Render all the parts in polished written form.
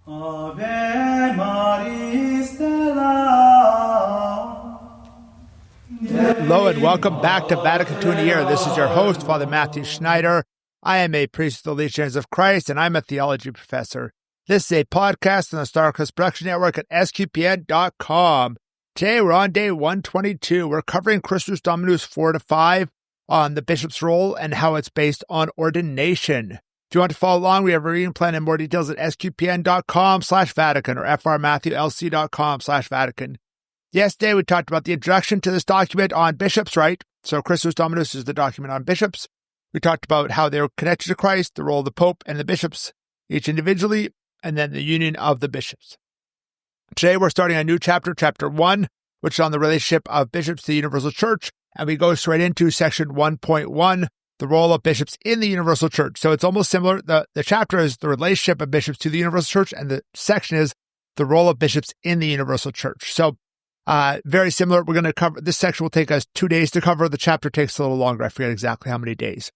Ave Maria Stella. Hello and welcome back to Vatican II in a Year. This is your host, Father Matthew Schneider. I am a priest of the Legionaries of Christ, and I'm a theology professor. This is a podcast on the Star Quest Production Network at sqpn.com. Today we're on day 122. We're covering Christus Dominus 4-5 on the bishop's role and how it's based on ordination. If you want to follow along, we have a reading plan and more details at sqpn.com/Vatican or frmatthewlc.com/Vatican. Yesterday, we talked about the introduction to this document on bishops, right? So Christus Dominus is the document on bishops. We talked about how they're connected to Christ, the role of the Pope and the bishops, each individually, and then the union of the bishops. Today, we're starting a new chapter, chapter 1, which is on the relationship of bishops to the universal church, and we go straight into section 1.1, the role of bishops in the universal church. So it's almost similar. The chapter is the relationship of bishops to the universal church, and the section is the role of bishops in the universal church. So very similar. We're going to cover, this section will take us 2 days to cover. The chapter takes a little longer. I forget exactly how many days.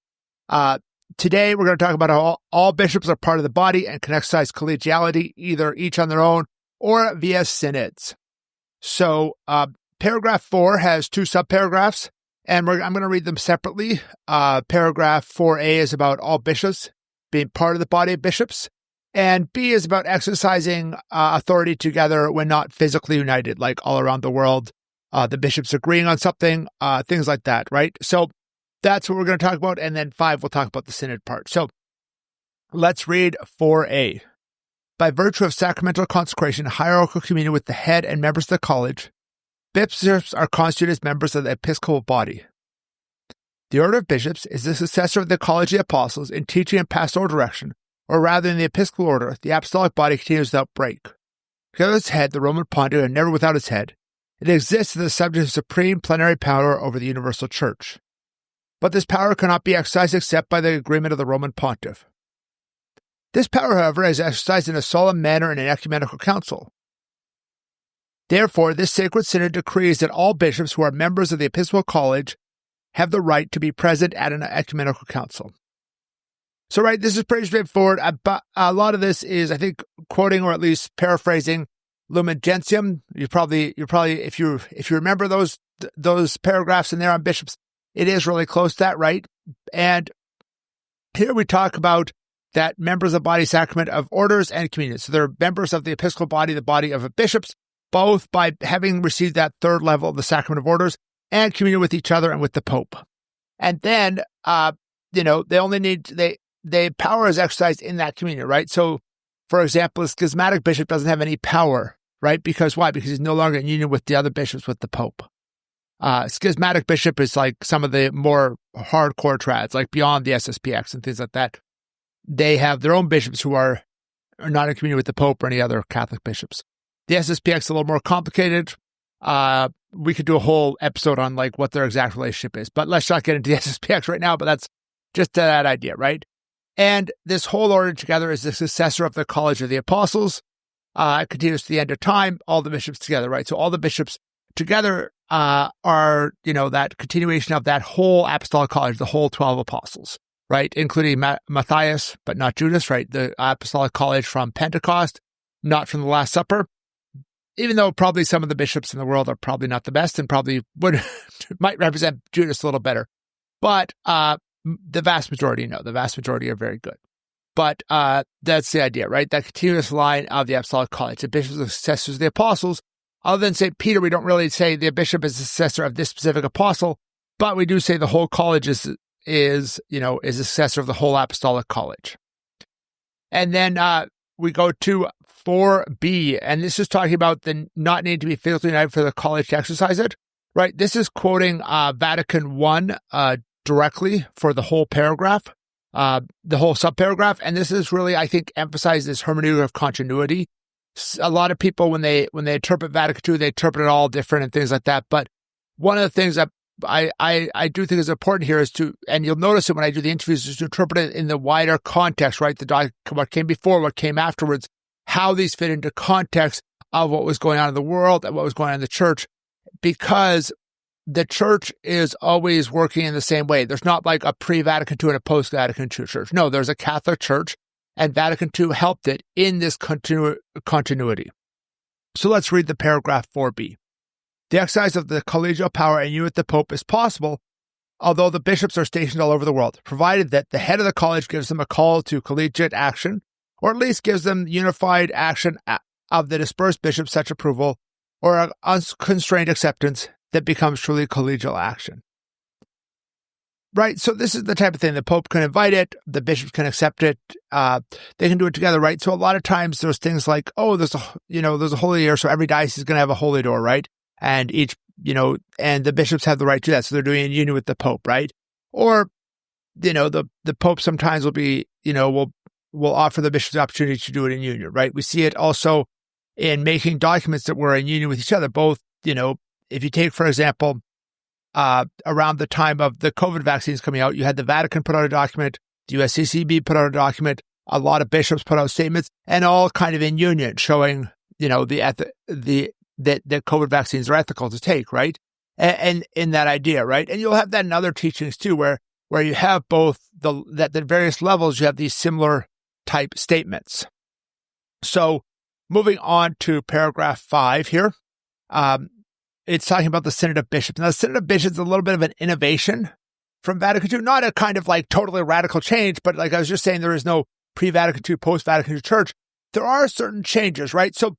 Today, we're going to talk about how all bishops are part of the body and can exercise collegiality, either each on their own or via synods. So paragraph 4 has 2 subparagraphs, and I'm going to read them separately. Paragraph 4a is about all bishops being part of the body of bishops, and B is about exercising authority together when not physically united, like all around the world, the bishops agreeing on something, things like that, right? So that's what we're going to talk about, and then 5, we'll talk about the synod part. So let's read 4a. By virtue of sacramental consecration, hierarchical communion with the head and members of the college, bishops are constituted as members of the episcopal body. The order of bishops is the successor of the college of the apostles in teaching and pastoral direction, or rather in the episcopal order, the apostolic body continues without break. Together with its head, the Roman pontiff, and never without its head, it exists as the subject of supreme plenary power over the universal church. But this power cannot be exercised except by the agreement of the Roman pontiff. This power, however, is exercised in a solemn manner in an ecumenical council. Therefore, this sacred synod decrees that all bishops who are members of the episcopal college have the right to be present at an ecumenical council. So, right, this is pretty straightforward. A lot of this is, I think, quoting or at least paraphrasing Lumen Gentium. You probably, if you remember those paragraphs in there on bishops, it is really close to that, right? And here we talk about that members of the body sacrament of orders and communion. So they're members of the episcopal body, the body of bishops, both by having received that third level of the sacrament of orders and communion with each other and with the Pope. And then, they only need, the power is exercised in that communion, right? So, for example, a schismatic bishop doesn't have any power, right? Because why? Because he's no longer in union with the other bishops, with the Pope. Schismatic bishop is like some of the more hardcore trads, like beyond the SSPX and things like that. They have their own bishops who are not in communion with the Pope or any other Catholic bishops. The SSPX is a little more complicated. We could do a whole episode on like what their exact relationship is, but let's not get into the SSPX right now, but that's just that idea, right? And this whole order together is the successor of the College of the Apostles. It continues to the end of time, all the bishops together, right? So all the bishops together are, that continuation of that whole apostolic college, the whole 12 apostles, right? Including Matthias, but not Judas, right? The apostolic college from Pentecost, not from the Last Supper. Even though probably some of the bishops in the world are probably not the best and probably might represent Judas a little better. But the vast majority are very good. But that's the idea, right? That continuous line of the apostolic college. The bishops are the successors of the apostles. Other than St. Peter, we don't really say the bishop is the successor of this specific apostle, but we do say the whole college is the successor of the whole apostolic college. And then we go to 4b, and this is talking about the not needing to be physically united for the college to exercise it, right? This is quoting Vatican I directly for the whole paragraph, the whole subparagraph, and this is really, I think, emphasizes this hermeneutic of continuity. A lot of people, when they interpret Vatican II, they interpret it all different and things like that. But one of the things that I do think is important here is to, and you'll notice it when I do the interviews, is to interpret it in the wider context, right? What came before, what came afterwards, how these fit into context of what was going on in the world and what was going on in the church, because the church is always working in the same way. There's not like a pre-Vatican II and a post-Vatican II church. No, there's a Catholic church and Vatican II helped it in this continuity. So let's read the paragraph 4b. The exercise of the collegial power and union with the Pope is possible, although the bishops are stationed all over the world, provided that the head of the college gives them a call to collegiate action, or at least gives them unified action of the dispersed bishops such approval, or an unconstrained acceptance that becomes truly collegial action. Right, so this is the type of thing. The Pope can invite it, the bishops can accept it, they can do it together, right? So a lot of times there's things like, there's a holy year, so every diocese is going to have a holy door, right? And each, and the bishops have the right to do that, so they're doing it in union with the Pope, right? Or, the Pope sometimes will be, will offer the bishops the opportunity to do it in union, right? We see it also in making documents that were in union with each other, both, if you take, for example, around the time of the COVID vaccines coming out, you had the Vatican put out a document, the USCCB put out a document, a lot of bishops put out statements, and all kind of in union, showing, that COVID vaccines are ethical to take, right? And in that idea, right? And you'll have that in other teachings too, where you have both at the various levels, you have these similar type statements. So moving on to paragraph 5 here, it's talking about the Synod of Bishops. Now, the Synod of Bishops is a little bit of an innovation from Vatican II, not a kind of like totally radical change, but like I was just saying, there is no pre-Vatican II, post-Vatican II church. There are certain changes, right? So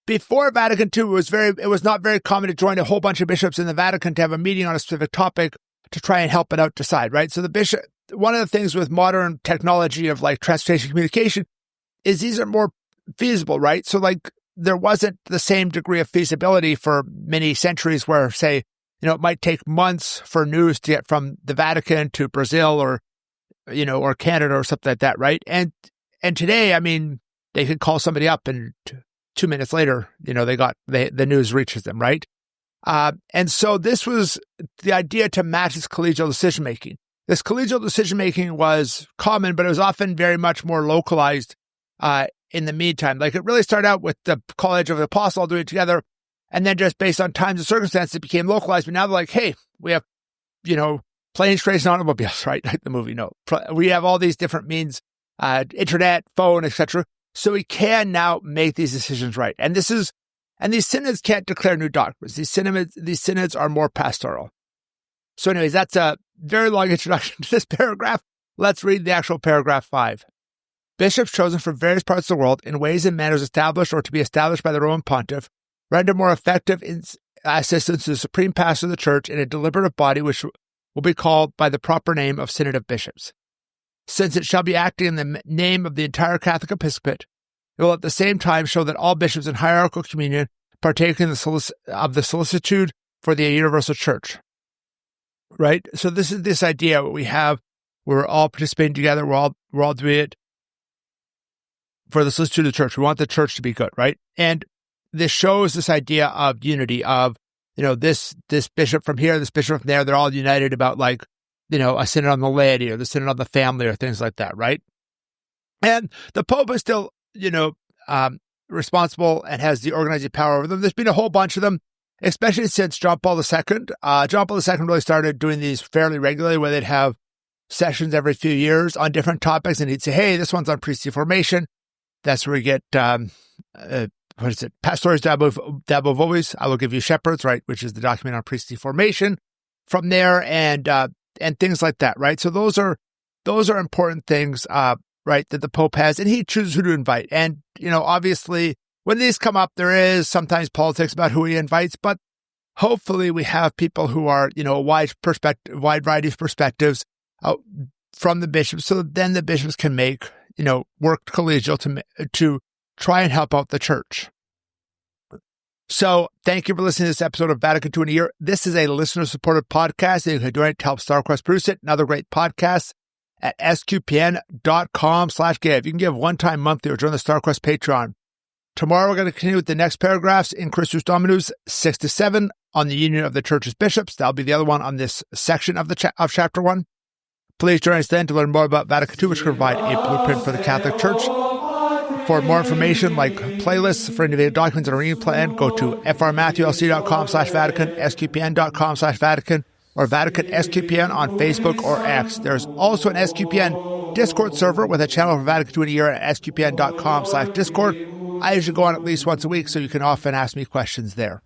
before Vatican II, it was not very common to join a whole bunch of bishops in the Vatican to have a meeting on a specific topic to try and help it out decide, right? So one of the things with modern technology of like transportation communication is these are more feasible, right? So like there wasn't the same degree of feasibility for many centuries where, say, it might take months for news to get from the Vatican to Brazil or Canada or something like that, right? And today, I mean, they could call somebody up and 2 minutes later, the news reaches them, right? And so this was the idea to match this collegial decision-making. This collegial decision-making was common, but it was often very much more localized in the meantime. Like it really started out with the College of the Apostles all doing it together, and then just based on times and circumstances, it became localized. But now they're like, hey, we have, planes, trains, and automobiles, right? Like the movie, no. We have all these different means, internet, phone, etc. So we can now make these decisions right. And these synods can't declare new doctrines. These synods are more pastoral. So anyways, that's a very long introduction to this paragraph. Let's read the actual paragraph 5. Bishops chosen from various parts of the world in ways and manners established or to be established by the Roman Pontiff render more effective assistance to the Supreme Pastor of the Church in a deliberative body which will be called by the proper name of Synod of Bishops. Since it shall be acting in the name of the entire Catholic episcopate, it will at the same time show that all bishops in hierarchical communion partake in of the solicitude for the universal church. Right? So this is this idea we have. We're all participating together. We're all doing it for the solicitude of the church. We want the church to be good, right? And this shows this idea of unity of, this bishop from here, this bishop from there, they're all united about like, a synod on the laity or the synod on the family or things like that, right? And the Pope is still, responsible and has the organizing power over them. There's been a whole bunch of them, especially since John Paul II. John Paul II really started doing these fairly regularly where they'd have sessions every few years on different topics, and he'd say, hey, this one's on priestly formation. That's where we get, Pastores Dabo Vovis, I will give you shepherds, right, which is the document on priestly formation from there, and things like that, right? So those are important things, right, that the Pope has, and he chooses who to invite. And, obviously, when these come up, there is sometimes politics about who he invites, but hopefully we have people who are, a wide variety of perspectives from the bishops, so then the bishops can make, work collegial to try and help out the church. So thank you for listening to this episode of Vatican II in a Year. This is a listener-supported podcast, and you can donate to help StarQuest produce it and other great podcasts at sqpn.com/give. You can give one-time monthly or join the StarQuest Patreon. Tomorrow we're going to continue with the next paragraphs in Christus Dominus 6-7 on the union of the church's bishops. That'll be the other one on this section of of chapter 1. Please join us then to learn more about Vatican II, which can provide a blueprint for the Catholic Church. For more information like playlists for individual documents and a reading plan, go to frmatthewlc.com/Vatican, sqpn.com/Vatican, or Vatican SQPN on Facebook or X. There's also an SQPN Discord server with a channel for Vatican II in a year at sqpn.com/Discord. I usually go on at least once a week, so you can often ask me questions there.